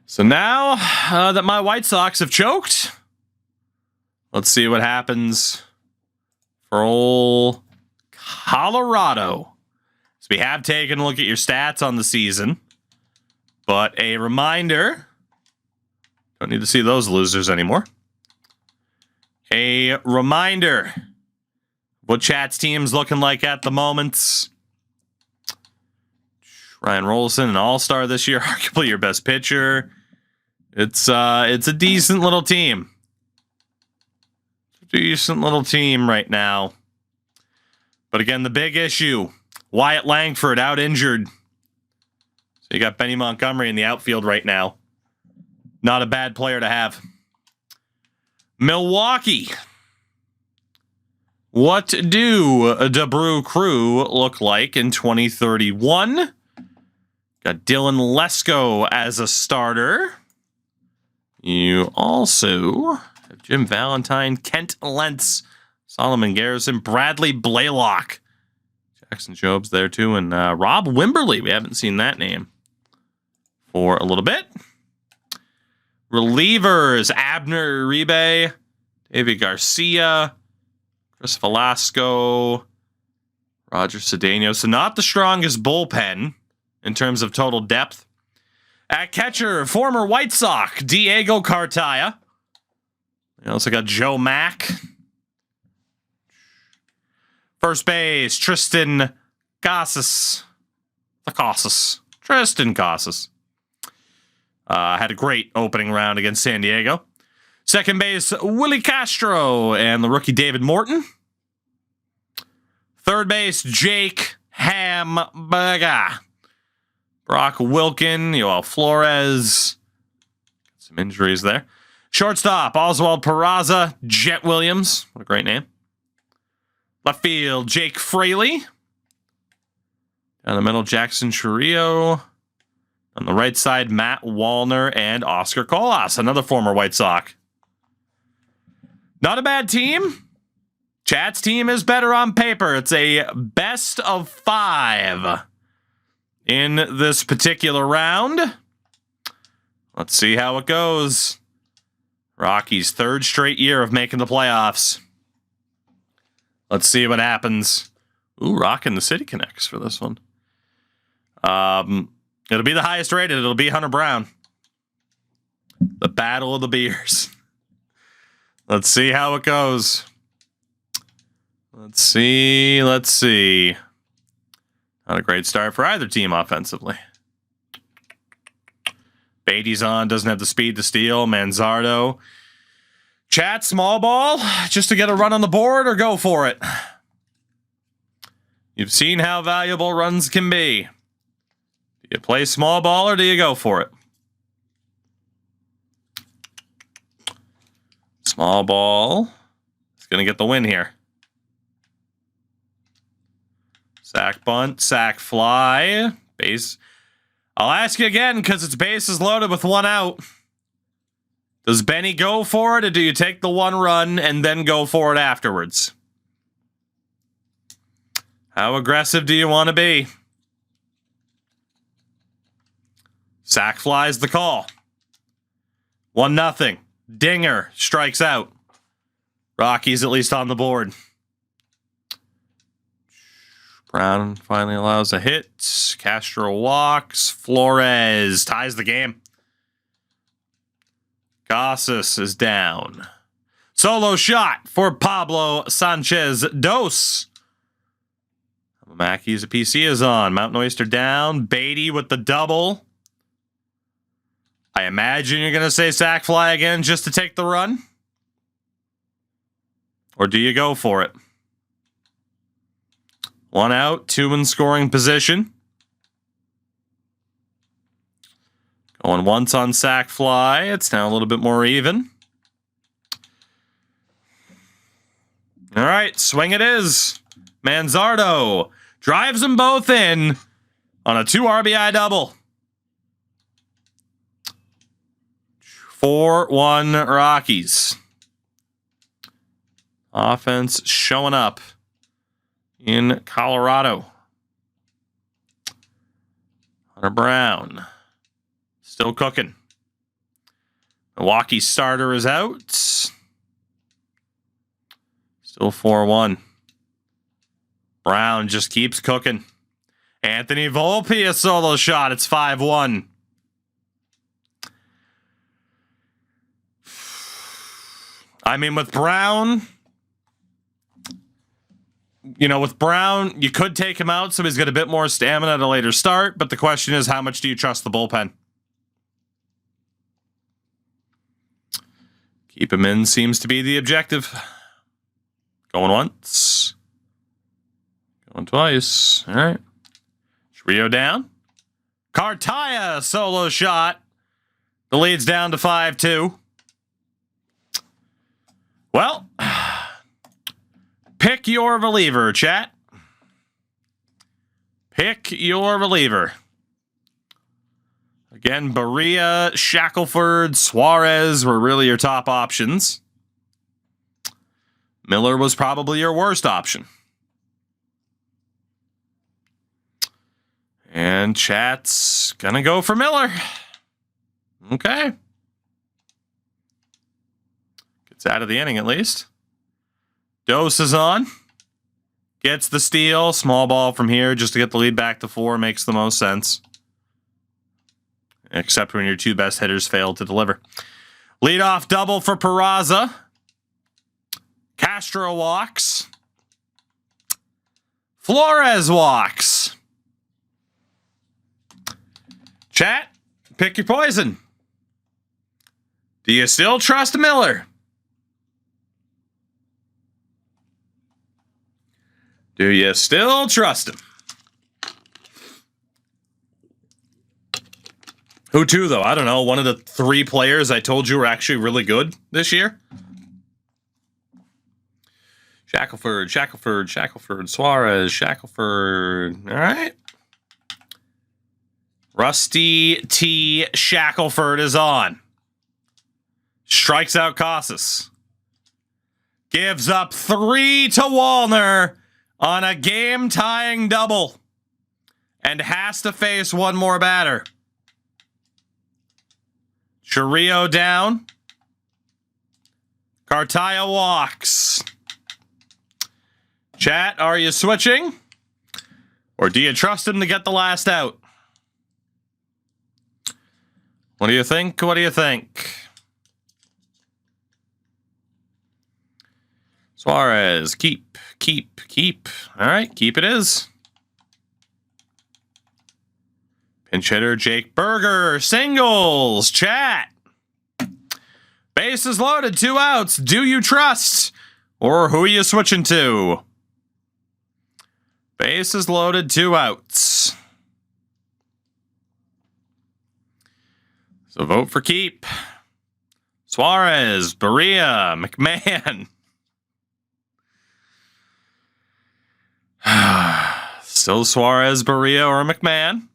So now that my White Sox have choked, let's see what happens for old Colorado. So we have taken a look at your stats on the season, but a reminder, don't need to see those losers anymore. A reminder, what Chat's team's looking like at the moment. Ryan Rolson, an all-star this year, arguably your best pitcher. It's a decent little team. Decent little team right now. But again, the big issue, Wyatt Langford out injured. So you got Benny Montgomery in the outfield right now. Not a bad player to have. Milwaukee. What do a DeBrew crew look like in 2031? Got Dylan Lesko as a starter. You also have Jim Valentine, Kent Lentz, Solomon Garrison, Bradley Blaylock. Jackson Job's there too, and Rob Wimberly. We haven't seen that name for a little bit. Relievers, Abner Uribe, David Garcia, Chris Velasco, Roger Cedeno. So not the strongest bullpen in terms of total depth. At catcher, former White Sox, Diego Cartaya. We also got Joe Mack. First base, Tristan Casas. Tristan Casas. Had a great opening round against San Diego. Second base, Willie Castro and the rookie David Morton. Third base, Jake Hamburger. Brock Wilkin, Yoel Flores. Some injuries there. Shortstop, Oswald Peraza, Jet Williams. What a great name. Left field, Jake Fraley. Down the middle, Jackson Chourio. On the right side, Matt Wallner and Oscar Colas, another former White Sox. Not a bad team. Chat's team is better on paper. It's a best of 5 in this particular round. Let's see how it goes. Rockies' 3rd straight year of making the playoffs. Let's see what happens. Ooh, rocking the City Connects for this one. It'll be the highest rated. It'll be Hunter Brown. The Battle of the Beers. Let's see how it goes. Let's see. Not a great start for either team offensively. Beatty's on, doesn't have the speed to steal. Manzardo. Chat, small ball, just to get a run on the board or go for it? You've seen how valuable runs can be. Do you play small ball or do you go for it? Small ball is going to get the win here. Sack bunt, sack fly, base. I'll ask you again because it's bases loaded with 1 out. Does Benny go for it or do you take the 1 run and then go for it afterwards? How aggressive do you want to be? Sack flies the call. 1-0. Dinger strikes out. Rockies at least on the board. Brown finally allows a hit. Castro walks. Flores ties the game. Casas is down. Solo shot for Pablo Sanchez Dos. Mackey's a PC is on. Mountain Oyster down. Beatty with the double. I imagine you're going to say sack fly again just to take the run. Or do you go for it? 1 out, 2 in scoring position. Going once on sack fly. It's now a little bit more even. All right, swing it is. Manzardo drives them both in on a 2 RBI double. 4-1 Rockies. Offense showing up in Colorado. Hunter Brown still cooking. Milwaukee starter is out. Still 4-1. Brown just keeps cooking. Anthony Volpe, a solo shot. It's 5-1. I mean, with Brown, with Brown, you could take him out so he's got a bit more stamina at a later start, but the question is, how much do you trust the bullpen? Keep him in seems to be the objective. Going once. Going twice. All right. Trio down. Cartaya, solo shot. The lead's down to 5-2. Well, pick your reliever, chat. Pick your reliever. Again, Berea, Shackelford, Suarez were really your top options. Miller was probably your worst option. And chat's gonna go for Miller. Okay. Gets out of the inning at least. Dose is on. Gets the steal. Small ball from here just to get the lead back to 4 makes the most sense. Except when your two best hitters fail to deliver. Leadoff double for Peraza. Castro walks. Flores walks. Chat, pick your poison. Do you still trust Miller? Do you still trust him? Who to, though? I don't know. One of the 3 players I told you were actually really good this year? Shackelford, Suarez, Shackelford. All right. Rusty T. Shackelford is on. Strikes out Casas. Gives up 3 to Wallner on a game-tying double. And has to face one more batter. Chirrillo down. Cartaya walks. Chat, are you switching? Or do you trust him to get the last out? What do you think? What do you think? Suarez, keep. All right, keep it is. Pinch hitter Jake Berger, singles, chat. Bases loaded, 2 outs. Do you trust? Or who are you switching to? Bases loaded, 2 outs. So vote for keep. Suarez, Berea, McMahon. Still Suarez, Berea, or McMahon.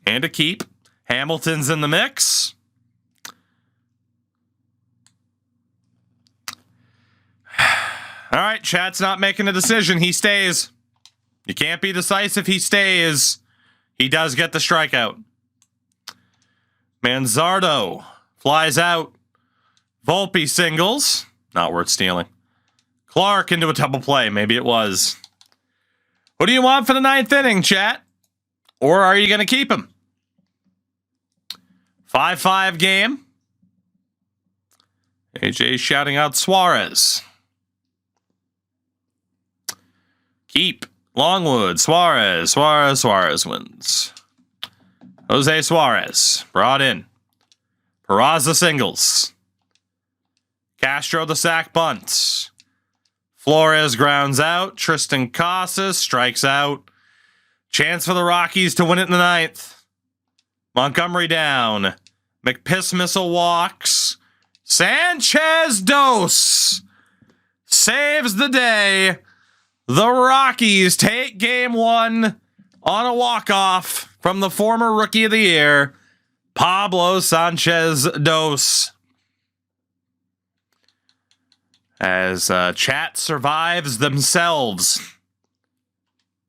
And a keep. Hamilton's in the mix. All right, chat's not making a decision. He stays. You can't be decisive. He stays. He does get the strikeout. Manzardo flies out. Volpe singles. Not worth stealing. Clark into a double play. Maybe it was. What do you want for the 9th inning, chat? Or are you going to keep him? 5-5 game. AJ shouting out Suarez. Keep. Longwood. Suarez wins. Jose Suarez brought in. Peraza singles. Castro the sack bunt. Flores grounds out. Tristan Casas strikes out. Chance for the Rockies to win it in the 9th. Montgomery down. McPiss missile walks. Sanchez Dos saves the day. The Rockies take game 1 on a walk-off from the former Rookie of the Year, Pablo Sanchez Dos. As chat survives themselves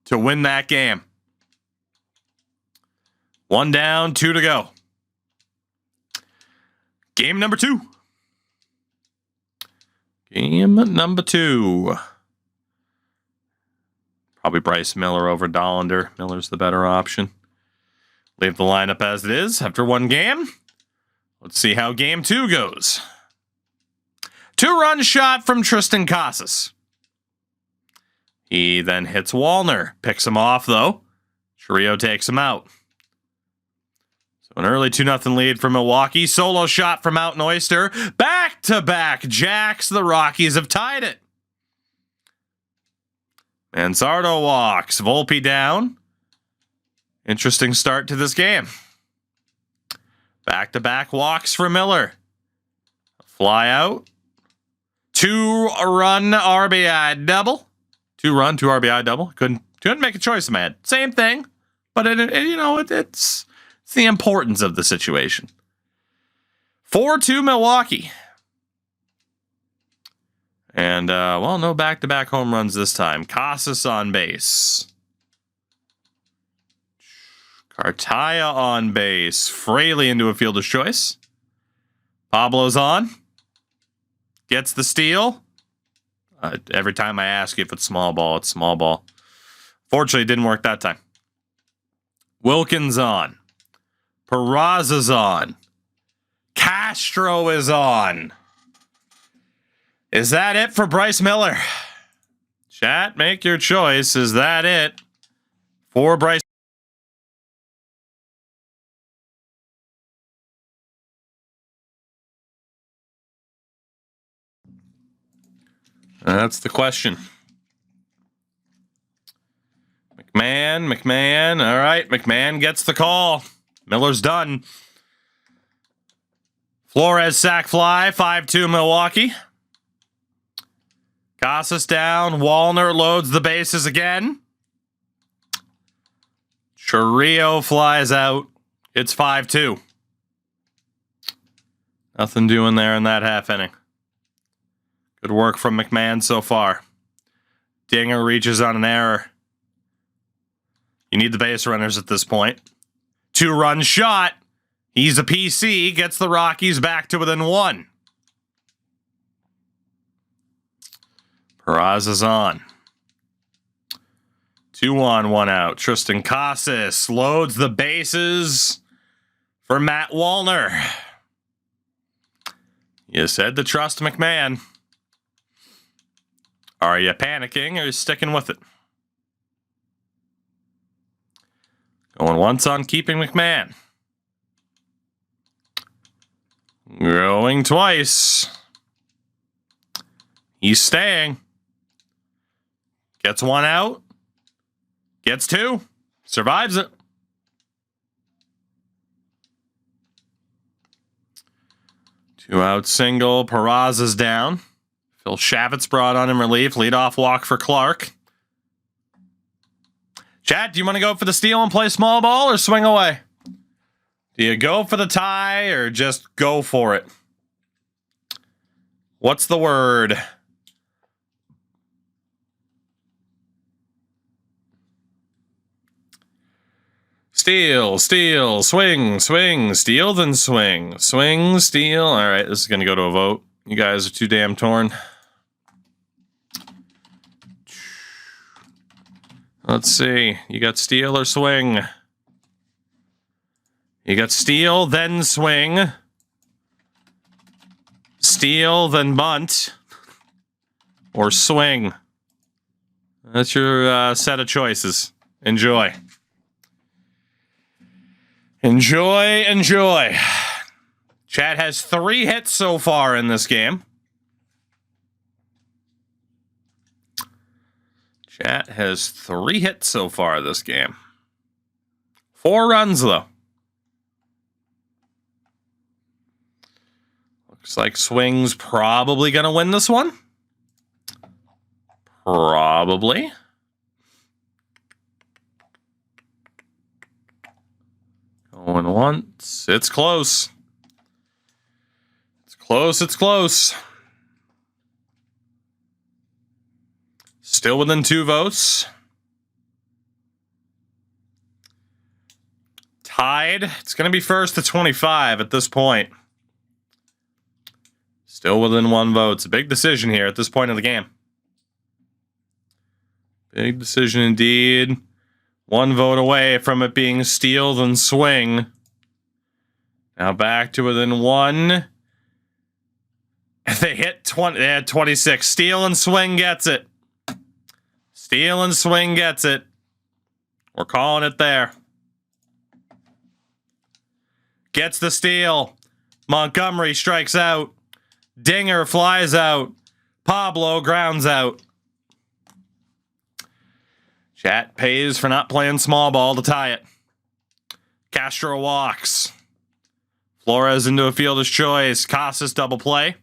to win that game. 1 down, 2 to go. Game number 2. Game number 2. Probably Bryce Miller over Dollander. Miller's the better option. Leave the lineup as it is after one game. Let's see how game 2 goes. 2-run shot from Tristan Casas. He then hits Wallner. Picks him off, though. Chourio takes him out. So an early 2-0 lead for Milwaukee. Solo shot from Mountain Oyster. Back-to-back jacks. The Rockies have tied it. Manzardo walks. Volpe down. Interesting start to this game. Back-to-back walks for Miller. Fly out. 2-run RBI double. 2-run, 2 RBI double. Couldn't make a choice in my head. Same thing, but it's the importance of the situation. 4-2 Milwaukee. And, no back-to-back home runs this time. Casas on base. Cartaya on base. Fraley into a fielder's choice. Pablo's on. Gets the steal. Every time I ask you if it's small ball, it's small ball. Fortunately, it didn't work that time. Wilkins on. Peraza's on. Castro is on. Is that it for Bryce Miller? Chat, make your choice. Is that it for Bryce? That's the question. McMahon. All right, McMahon gets the call. Miller's done. Flores sac fly, 5-2 Milwaukee. Casas down. Wallner loads the bases again. Chourio flies out. It's 5-2. Nothing doing there in that half inning. Good work from McMahon so far. Dinger reaches on an error. You need the base runners at this point. 2-run shot. He's a PC. Gets the Rockies back to within 1. Peraza's on. 2 on, 1 out. Tristan Casas loads the bases for Matt Wallner. You said to trust McMahon. Are you panicking or are you sticking with it? Going once on keeping McMahon. Going twice. He's staying. Gets 1 out. Gets 2. Survives it. Two out single. Peraza's down. Phil Shavitz brought on in relief. Leadoff walk for Clark. Chat, do you want to go for the steal and play small ball or swing away? Do you go for the tie or just go for it? What's the word? Steal, swing, steal, then swing. Swing, steal. All right, this is going to go to a vote. You guys are too damn torn. Let's see. You got steal or swing? You got steal, then swing. Steal, then bunt. Or swing. That's your set of choices. Enjoy. Enjoy. Chad has 3 hits so far in this game. Chat has 3 hits so far this game. 4 runs, though. Looks like Swing's probably going to win this one. Probably. Going once. It's close. It's close. Still within 2 votes. Tied. It's going to be first to 25 at this point. Still within 1 vote. It's a big decision here at this point of the game. Big decision indeed. 1 vote away from it being steal then swing. Now back to within 1. They hit 20. They had 26. Steal and swing gets it. Steal and swing gets it. We're calling it there. Gets the steal. Montgomery strikes out. Dinger flies out. Pablo grounds out. Chat pays for not playing small ball to tie it. Castro walks. Flores into a fielder's choice. Casas double play.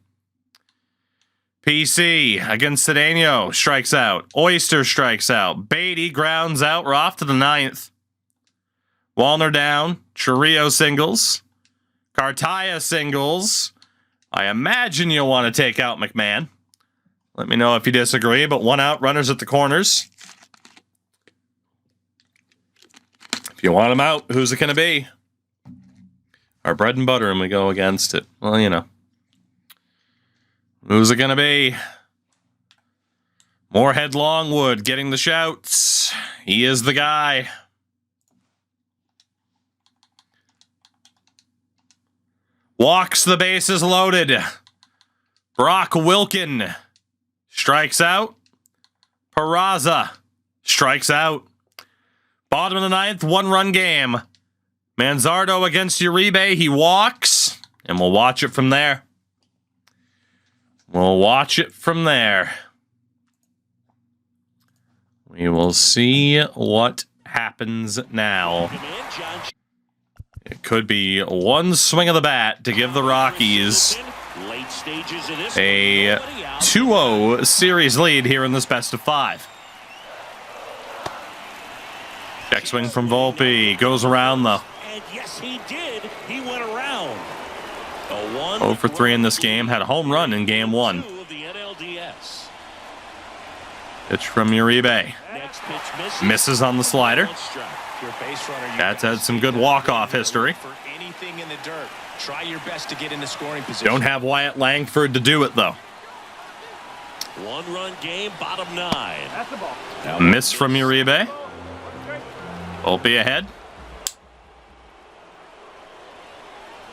PC against Cedeno strikes out. Oyster strikes out. Beatty grounds out. We're off to the 9th. Wallner down. Chirrillo singles. Cartaya singles. I imagine you'll want to take out McMahon. Let me know if you disagree, but 1 out, runners at the corners. If you want him out, who's it going to be? Our bread and butter, and we go against it. Well, you know. Who's it going to be? Moorhead Longwood getting the shouts. He is the guy. Walks, the bases loaded. Brock Wilken strikes out. Peraza strikes out. Bottom of the 9th, 1-run game. Manzardo against Uribe. He walks, and we'll watch it from there. We'll watch it from there. We will see what happens now. It could be 1 swing of the bat to give the Rockies a 2-0 series lead here in this best of 5. Check swing from Volpe. Goes around though. And yes, he did. He went around. 0 for 3 in this game. Had a home run in game 1. Pitch from Uribe. Misses on the slider. That's had some good walk-off history. Don't have Wyatt Langford to do it, though. 1-run game, bottom 9. Miss from Uribe. Volpe ahead.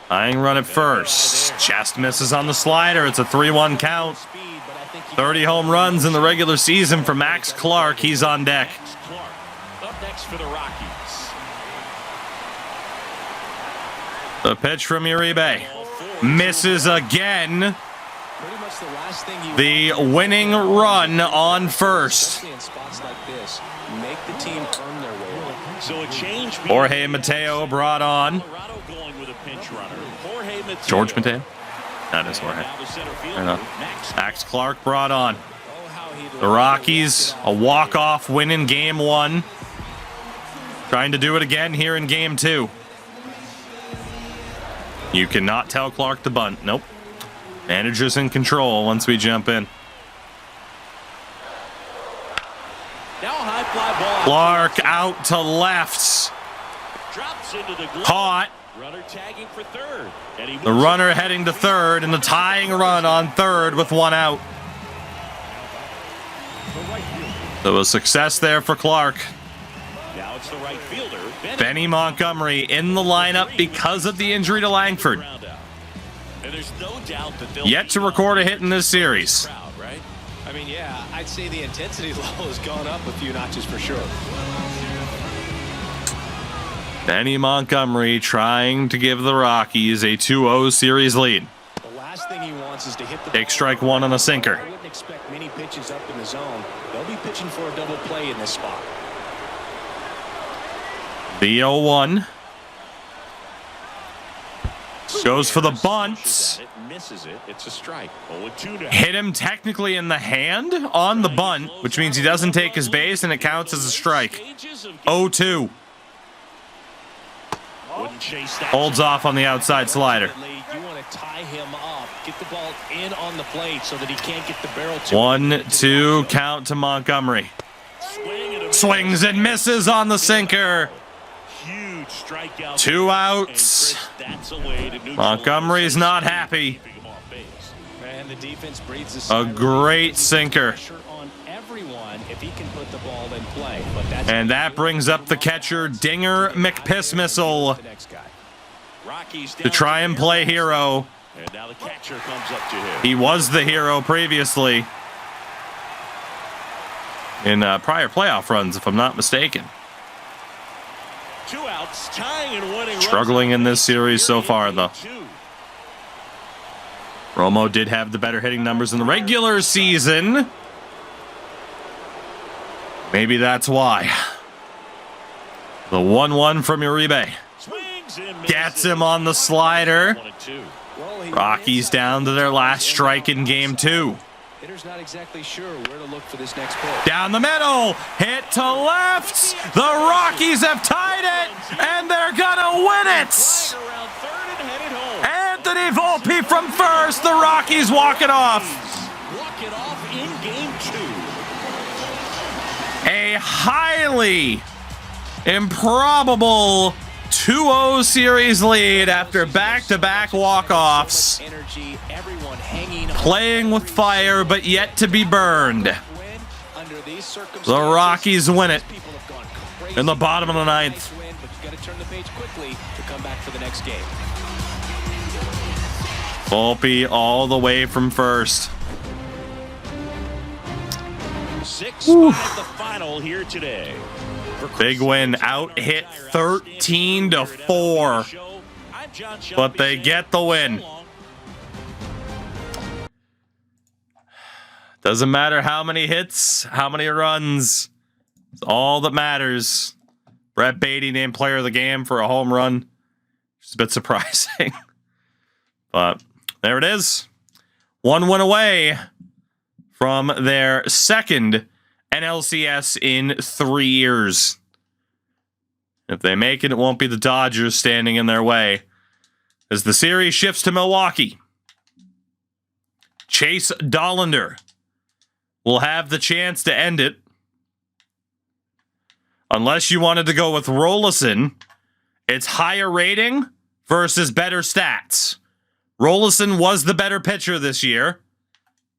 Tying run at first. Just misses on the slider. It's a 3-1 count. 30 home runs in the regular season for Max Clark. He's on deck. Up next for the Rockies. The pitch from Uribe. Misses again. The winning run on first. Jorge Mateo brought on. George Mateo? That is Jorge. Max Clark brought on. The Rockies, a walk-off win in game 1. Trying to do it again here in game 2. You cannot tell Clark to bunt. Nope. Manager's in control once we jump in. Clark out to left. Caught. Runner tagging for third. The runner heading to third, and the tying run on third with 1 out. So a success there for Clark. Now it's the right fielder, Benny Montgomery in the lineup because of the injury to Langford. And there's no doubt that Yet to record a hit in this series. Right? I mean, yeah, I'd say the intensity level has gone up a few notches for sure. Benny Montgomery trying to give the Rockies a 2-0 series lead. The last thing he wants is to hit the Take strike 1 on a sinker. I wouldn't expect many pitches up in the zone. They'll be pitching for a double play in this spot. The 0-1. Goes for the bunt. Misses it. It's a strike. 0-2 now. Hit him technically in the hand on the bunt, which means he doesn't take his base and it counts as a strike. 0-2. Holds off on the outside slider. You want to tie him up, get the ball in on the plate so that he can't get the barrel to 1-2 count to Montgomery. Swings and misses on the sinker. Huge strikeout. 2 outs. Montgomery's not happy. And the defense breathes a A sigh of great relief. sinker. Pressure on everyone if he can put the ball in play. But that's And that brings up the catcher, Dinger McPiss Missile, the next guy. Rockies to down try and play hero. And now the catcher comes up to him. He was the hero previously in prior playoff runs, if I'm not mistaken. 2 outs, tying and winning. Struggling in this series so far, though. 2. Romo did have the better hitting numbers in the regular season. Maybe that's why. The 1-1 from Uribe. Swings and Gets him on the slider. 1-2. Well, he Rockies wins down to their last strike in game 2. Hitter's not exactly sure where to look for this next pitch. Down the middle, hit to left. The Rockies have tied it, and they're gonna win it. Around third and headed home. Anthony Volpe from first. The Rockies walk it off. Walk it off in game 2. A highly improbable 2-0 series lead after back-to-back walk-offs. Energy, everyone hanging on. Playing with fire, but yet to be burned. Win under these circumstances. The Rockies win it People have gone crazy. in the bottom of the ninth. Nice win, but you got to turn the page quickly to come back for the next game. Volpe all the way from first. 6-5 the final here today. Big win, out hit 13-4, but they get the win. Doesn't matter how many hits, how many runs. It's all that matters. Brett Beatty named player of the game for a home run. It's a bit surprising. But there it is. 1 win away from their second NLCS in 3 years. If they make it, it won't be the Dodgers standing in their way. As the series shifts to Milwaukee, Chase Dollander will have the chance to end it. Unless you wanted to go with Rolison, it's higher rating versus better stats. Rolison was the better pitcher this year.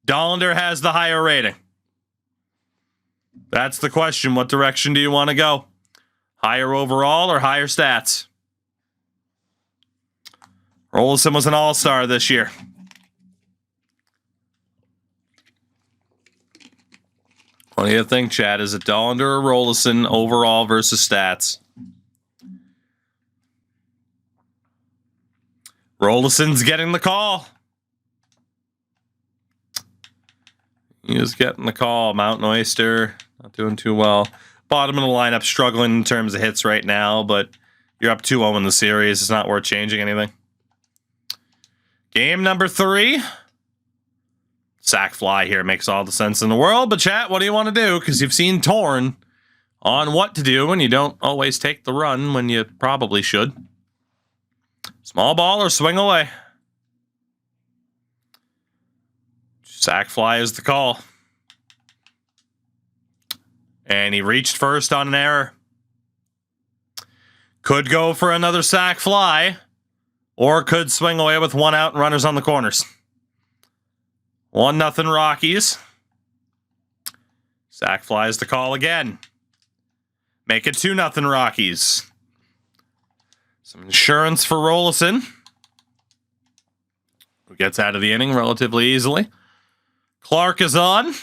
Dollander has the higher rating. That's the question. What direction do you want to go? Higher overall or higher stats? Rolison was an all-star this year. What do you think, Chad? Is it Dollander or Rolison overall versus stats? Rolison's getting the call. He is getting the call. Mountain Oyster, not doing too well. Bottom of the lineup, struggling in terms of hits right now, but you're up 2-0 in the series. It's not worth changing anything. Game number 3. Sack fly here makes all the sense in the world. But chat, what do you want to do? Because you've seen Torn on what to do when you don't always take the run when you probably should. Small ball or swing away? Sack fly is the call. And he reached first on an error. Could go for another sack fly. Or could swing away with 1 out and runners on the corners. 1-0 Rockies. Sack flies the call again. Make it 2-0 Rockies. Some insurance for Rolison, who gets out of the inning relatively easily. Clark is on.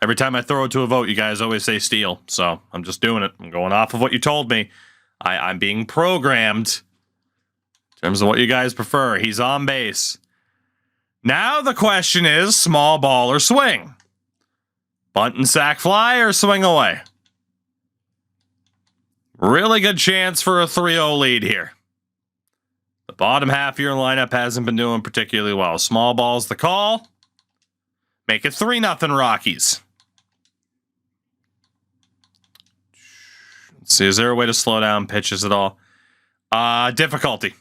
Every time I throw it to a vote, you guys always say steal. So I'm just doing it. I'm going off of what you told me. I'm being programmed in terms of what you guys prefer. He's on base. Now the question is small ball or swing. Bunt and sack fly or swing away. Really good chance for a 3-0 lead here. The bottom half of your lineup hasn't been doing particularly well. Small ball's the call. Make it 3-0 Rockies. Let's see, is there a way to slow down pitches at all? Difficulty.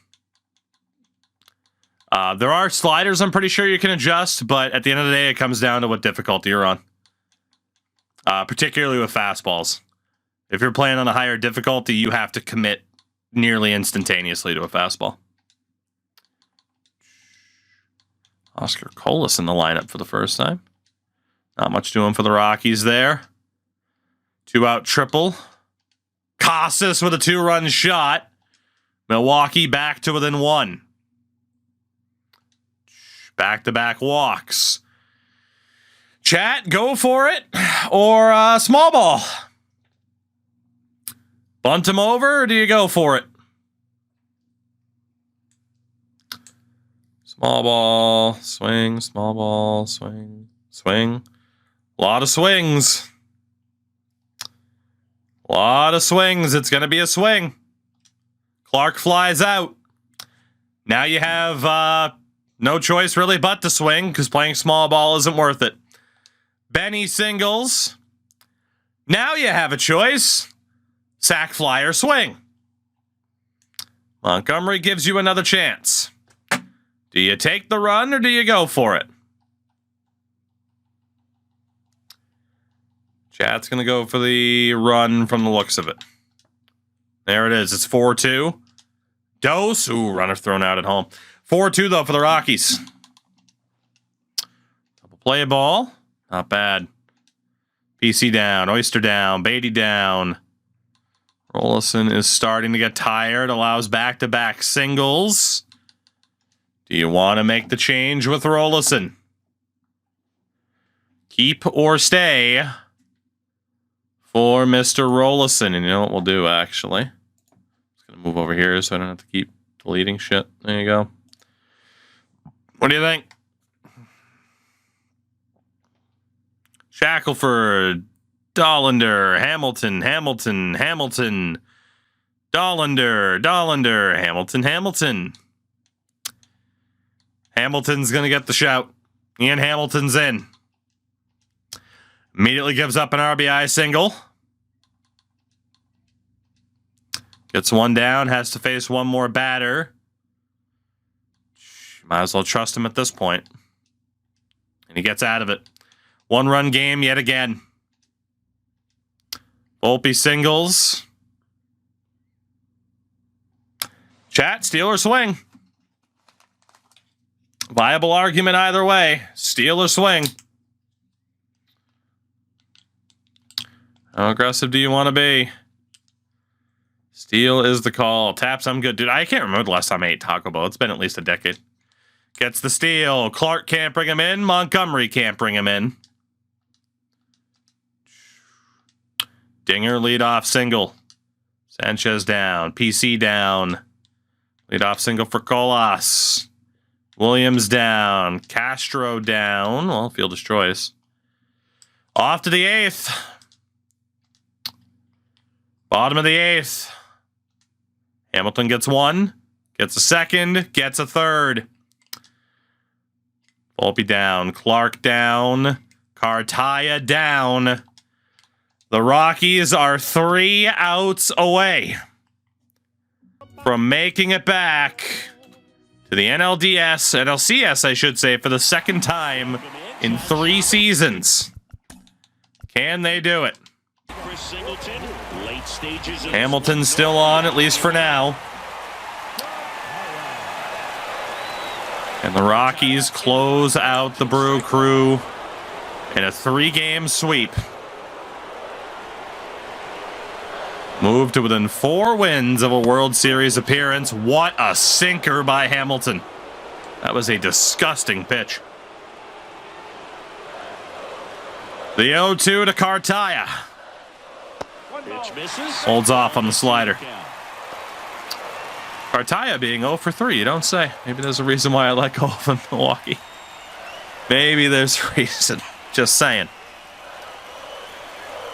There are sliders I'm pretty sure you can adjust, but at the end of the day, it comes down to what difficulty you're on. Particularly with fastballs. If you're playing on a higher difficulty, you have to commit nearly instantaneously to a fastball. Oscar Colas in the lineup for the first time. Not much doing for the Rockies there. 2-out triple. Casas with a 2-run shot. Milwaukee back to within 1. Back-to-back walks. Chat, go for it. Or small ball. Bunt him over, or do you go for it? Small ball, swing, small ball, swing, swing. A lot of swings. A lot of swings. It's going to be a swing. Clark flies out. Now you have no choice really but to swing because playing small ball isn't worth it. Benny singles. Now you have a choice. Sack fly or swing. Montgomery gives you another chance. Do you take the run or do you go for it? Chat's going to go for the run from the looks of it. There it is. It's 4-2. Dose. Ooh, runner thrown out at home. 4-2, though, for the Rockies. Double play ball. Not bad. PC down. Oyster down. Beatty down. Rollison is starting to get tired. Allows back-to-back singles. Do you want to make the change with Rollison? Keep or stay for Mr. Rollison. And you know what we'll do, actually? I'm just going to move over here so I don't have to keep deleting shit. There you go. What do you think? Shackelford, Dollander, Hamilton, Hamilton, Hamilton, Dollander, Dollander, Hamilton, Hamilton. Hamilton's going to get the shout. Ian Hamilton's in. Immediately gives up an RBI single. Gets one down, has to face one more batter. Might as well trust him at this point. And he gets out of it. 1-run game yet again. Volpe singles. Chat, steal or swing. Viable argument either way. Steal or swing. How aggressive do you want to be? Steal is the call. Taps, I'm good. Dude, I can't remember the last time I ate Taco Bell. It's been at least a decade. Gets the steal. Clark can't bring him in. Montgomery can't bring him in. Dinger leadoff single. Sanchez down. PC down. Leadoff single for Colas. Williams down. Castro down. Well, fielder's choice. Off to the 8th. Bottom of the 8th. Hamilton gets 1. Gets a 2nd. Gets a 3rd. Volpe down. Clark down. Cartaya down. The Rockies are 3 outs away from making it back to the NLCS, I should say, for the 2nd time in 3 seasons. Can they do it? Hamilton's still on, at least for now. And the Rockies close out the Brew Crew in a 3-game sweep. Move to within 4 wins of a World Series appearance. What a sinker by Hamilton. That was a disgusting pitch. The 0-2 to Cartaya. Holds off on the slider. Cartaya being 0 for 3, you don't say. Maybe there's a reason why I let go of him in Milwaukee. Maybe there's a reason. Just saying.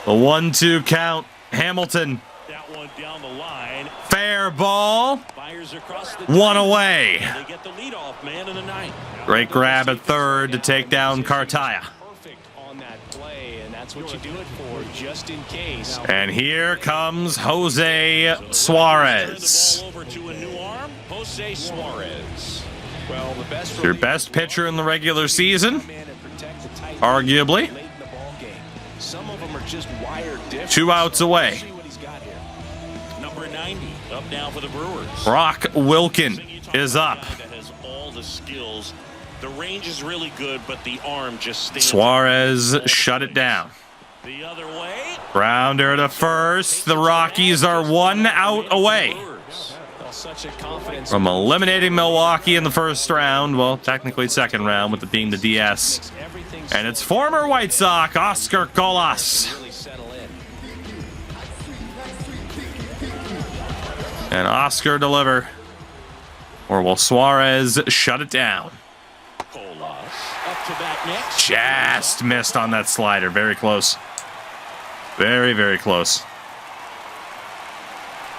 The 1-2 count. Hamilton. That one down the line. Fair ball. Fires across the 1 away. They get the leadoff man in the 9th. Great grab at 3rd to take down Cartaya. Perfect on that play, and that's what you do it for, just in case. And here comes Jose Suarez. The ball over to a new arm. Jose Suarez. Well, the best Your best pitcher in the regular season, man and protect the tight arguably. late in the ball game. Some of them are just wired different. 2 outs away. See what he's got here. Number 90 up now for the Brewers. Brock Wilken is up. That has all the skills The range is really good, but the arm just stands. Suarez shut it down. The other way. Grounder to first. The Rockies are 1 out away from eliminating Milwaukee in the first round. Well, technically second round, with it being the DS. And it's former White Sox Oscar Colas. And Oscar deliver. Or will Suarez shut it down? Just missed on that slider. Very close. Very, very close.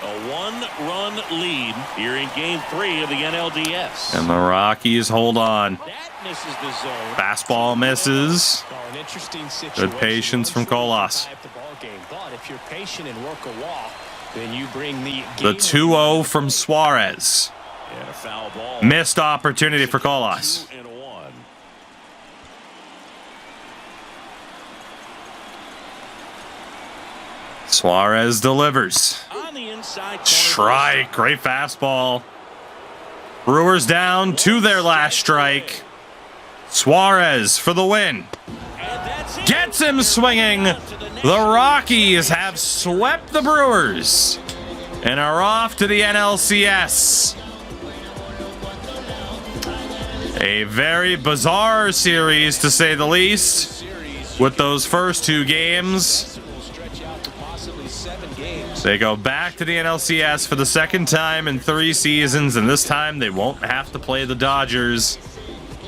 A one-run lead here in Game 3 of the NLDS. And the Rockies hold on. That misses the zone. Fastball misses. An interesting situation. Good patience from Colas. But if you're patient and work a walk, then you bring the 2-0 from Suarez. And a foul ball. Missed opportunity for Colas. 2-1. Suarez delivers. On the inside corner. Strike. Great fastball. Brewers down to their last strike. Suarez for the win. Gets him swinging. The Rockies have swept the Brewers and are off to the NLCS. A very bizarre series, to say the least, with those first 2 games. They go back to the NLCS for the second time in 3 seasons, and this time they won't have to play the Dodgers.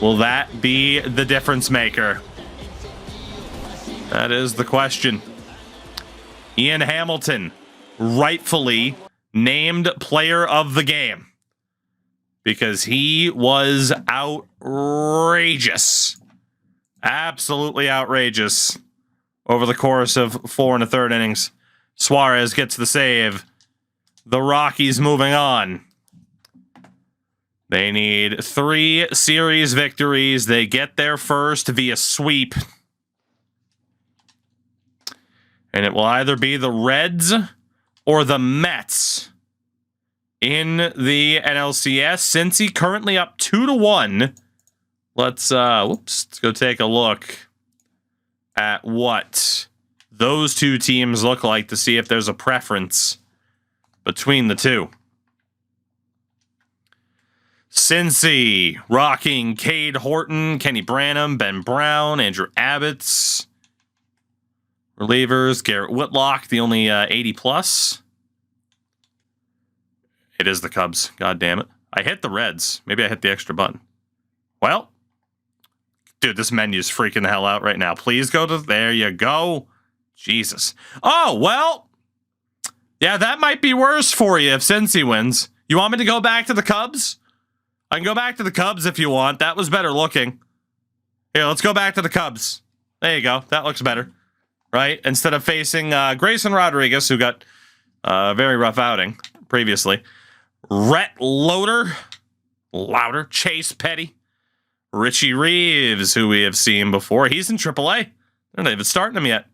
Will that be the difference maker? That is the question. Ian Hamilton, rightfully named player of the game, because he was outrageous. Absolutely outrageous over the course of 4 1/3 innings. Suarez gets the save. The Rockies moving on. They need 3 series victories. They get their first via sweep. And it will either be the Reds or the Mets in the NLCS. Cincy currently up 2-1. Let's go take a look at what those 2 teams look like to see if there's a preference between the 2. Cincy rocking Cade Horton, Kenny Branham, Ben Brown, Andrew Abbott's. Relievers, Garrett Whitlock, the only 80+. It is the Cubs. God damn it. I hit the Reds. Maybe I hit the extra button. Well, dude, this menu's freaking the hell out right now. Please go to... There you go. Jesus. Oh, well. Yeah, that might be worse for you if Cincy wins. You want me to go back to the Cubs? I can go back to the Cubs if you want. That was better looking. Here, let's go back to the Cubs. There you go. That looks better. Right? Instead of facing Grayson Rodriguez, who got a very rough outing previously. Rhett Louder, Chase Petty, Richie Reeves, who we have seen before. He's in AAA. They're not even starting him yet.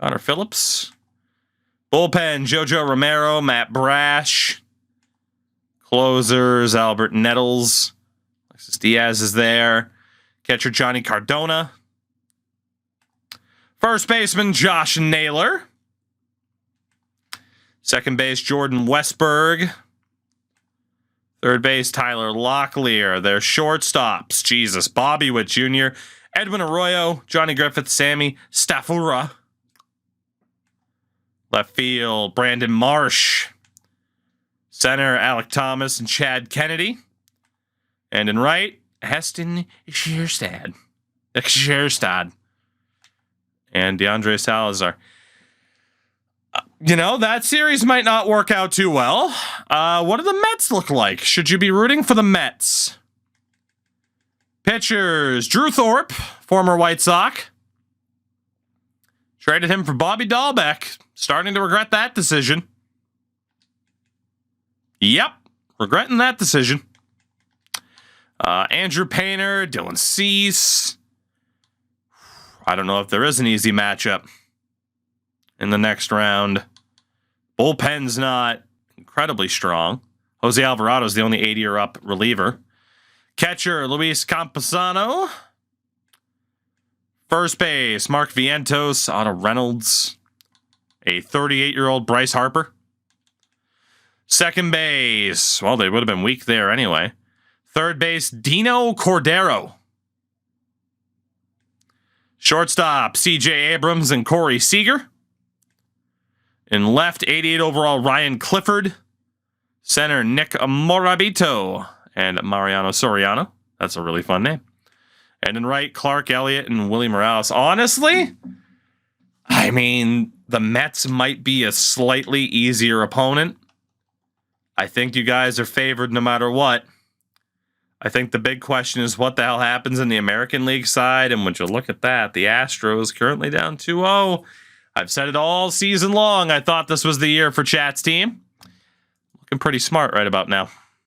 Connor Phillips. Bullpen, JoJo Romero, Matt Brash. Closers, Albert Nettles. Alexis Diaz is there. Catcher, Johnny Cardona. First baseman, Josh Naylor. Second base, Jordan Westberg. Third base, Tyler Locklear. Their shortstops, Jesus, Bobby Witt Jr., Edwin Arroyo, Johnny Griffith, Sammy Staffura. Left field, Brandon Marsh. Center, Alec Thomas and Chad Kennedy. And in right, Heston Kjerstad. And DeAndre Salazar. That series might not work out too well. What do the Mets look like? Should you be rooting for the Mets? Pitchers, Drew Thorpe, former White Sox. Traded him for Bobby Dahlbeck. Starting to regret that decision. Yep, regretting that decision. Andrew Painter, Dylan Cease. I don't know if there is an easy matchup in the next round. Bullpen's not incredibly strong. Jose Alvarado is the only 80 or up reliever. Catcher, Luis Campusano. First base, Mark Vientos, Otto Reynolds. A 38-year-old Bryce Harper. Second base, well, they would have been weak there anyway. Third base, Dino Cordero. Shortstop, C.J. Abrams and Corey Seager. In left, 88 overall, Ryan Clifford. Center, Nick Morabito and Mariano Soriano. That's a really fun name. And in right, Clark Elliott and Willie Morales. Honestly, I mean, the Mets might be a slightly easier opponent. I think you guys are favored no matter what. I think the big question is what the hell happens in the American League side. And when you look at that, the Astros currently down 2-0. I've said it all season long. I thought this was the year for Chat's team. Looking pretty smart right about now.